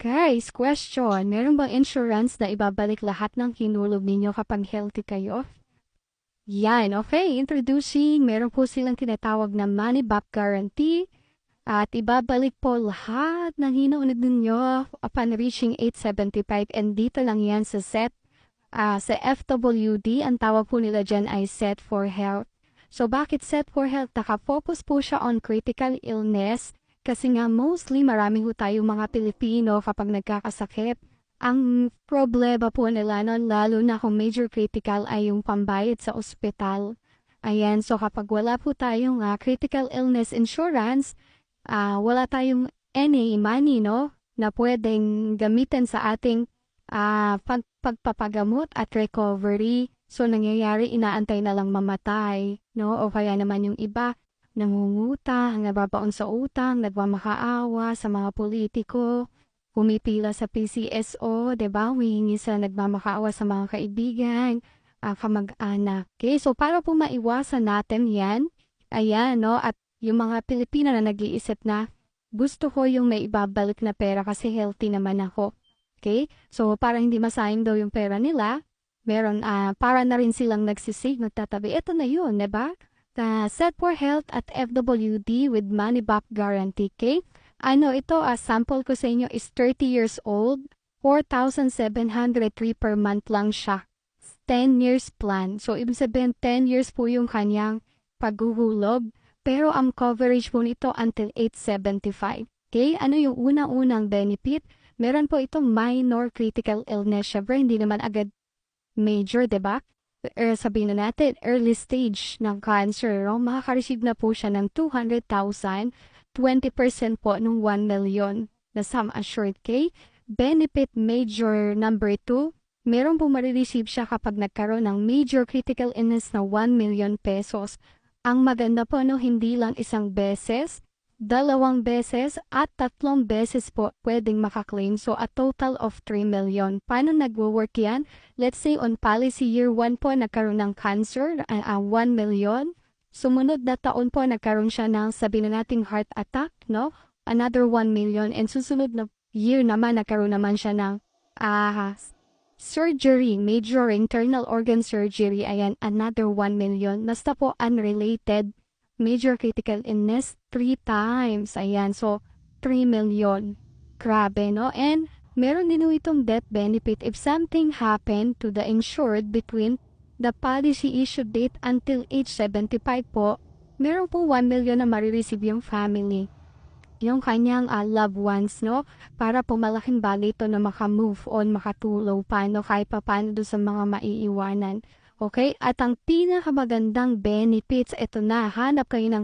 Guys, question. Meron bang insurance na ibabalik lahat ng hinulog ninyo kapag healthy kayo? Yan, okay. Introducing, meron po silang tinatawag na money back guarantee at ibabalik po lahat ng hinulog ninyo upon reaching 875 and dito lang yan sa FWD. Ang tawag po nila dyan ay Set for Health. So bakit Set for Health? Nakafocus po siya on critical illness. Kasi nga mostly marami ho tayong mga Pilipino kapag nagkakasakit. Ang problema po nila nun, lalo na kung major critical ay yung pambayad sa ospital. Ayan, so kapag wala po tayong critical illness insurance, wala tayong any money, no, na pwedeng gamitin sa ating pagpapagamot at recovery. So nangyayari, inaantay na lang mamatay, no, o kaya naman yung iba, nangungutang, nababaon sa utang, nagmamakaawa sa mga politiko, pumipila sa PCSO, diba? Humihingi sa nagmamakaawa sa mga kaibigan, kamag-anak. Okay, so para po maiwasan natin yan, ayan, no? At yung mga Pilipino na nag-iisip na, gusto ko yung may ibabalik na pera kasi healthy naman ako. Okay, so para hindi masayang daw yung pera nila, meron, para na rin silang nagsisig, nagtatabi. Ito na yun, diba? Set for Health at FWD with money back guarantee. Okay? Ano ito, sample ko sa inyo is 30 years old, 4,703 per month lang siya. 10 years plan. So, ibig sabihin, 10 years po yung kanyang paghuhulog. Pero ang coverage po nito until 875. Okay? Ano yung unang-unang benefit? Meron po itong minor critical illness. Syempre, hindi naman agad major, diba? Sabihin na natin, early stage ng cancer, no? Makaka-receive na po siya ng 200,000, 20% po ng 1 million na sum assured. Okay? Benefit major number 2, meron po marireceive siya kapag nagkaroon ng major critical illness na 1 million pesos. Ang maganda po, no, hindi lang isang beses, 2 beses at 3 beses po pwedeng makaklaim. So, a total of 3 million. Paano nagwo-work yan? Let's say on policy year 1 po nagkaroon ng cancer, 1 million. Sumunod na taon po nagkaroon siya ng sabihin na nating heart attack, no? Another 1 million. And susunod na year naman nagkaroon naman siya ng surgery, major internal organ surgery. Ayan, another 1 million. Basta po unrelated major critical illness 3 times. Ayan, so 3 million. Grabe, no? And meron din itong death benefit if something happened to the insured between the policy issue date until age 75 po. Meron po 1 million na marireceive yung family, yung kanyang loved ones, no? Para po malaking bagay ito na makamove on, makatulong pa, no? Kahit pa paano doon sa mga maiiwanan. Okay? At ang pinakamagandang benefits, ito na, hanap kayo ng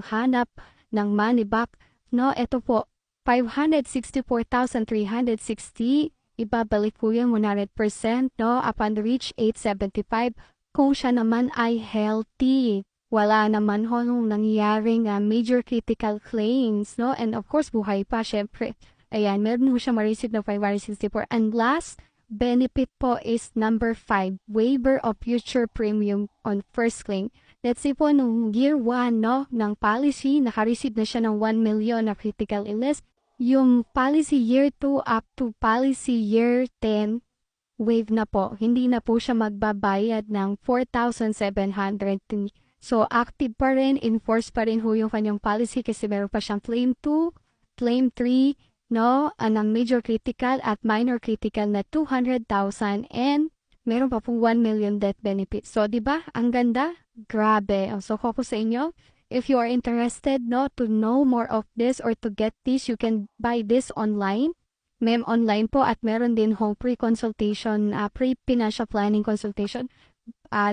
money back, no? Ito po, 564,360, ibabalik po yung 100%, no? Upon reach 875, kung siya naman ay healthy. Wala naman ho nung nangyaring major critical claims, no? And of course, buhay pa, syempre. Ayan, meron ho siya ma-receive na 564. And last, benefit po is number 5, waiver of future premium on first claim. Let's say po, nung year 1, no, ng policy, naka-receive na siya ng 1 million na critical illness. Yung policy year 2 up to policy year 10, waive na po. Hindi na po siya magbabayad ng 4,700. So, active pa rin, enforce pa rin ho yung kanyang policy kasi meron pa siyang claim 2, claim 3, no, anang major critical at minor critical na 200,000 and meron pa pong 1 million death benefit. So, di ba? Ang ganda? Grabe. So, ko sa inyo, if you are interested, no, to know more of this or to get this, you can buy this online. Online po at meron din home pre-consultation, pre-financial planning consultation.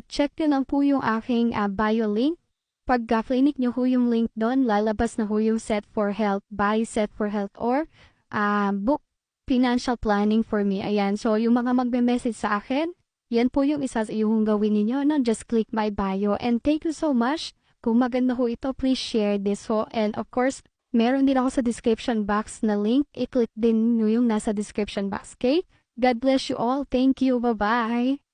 Check nyo lang po yung aking bio link. Pag clinic nyo ho yung link doon, lalabas na ho yung Set for Health, buy Set for Health or book financial planning for me. Ayan, so yung mga magme-message sa akin, yan po yung isa sa yung gawin niyo, no? Just click my bio. And thank you so much. Kung maganda ho ito, please share this ho. And of course, meron din ako sa description box na link. I-click din nyo yung nasa description box, okay? God bless you all. Thank you. Bye-bye.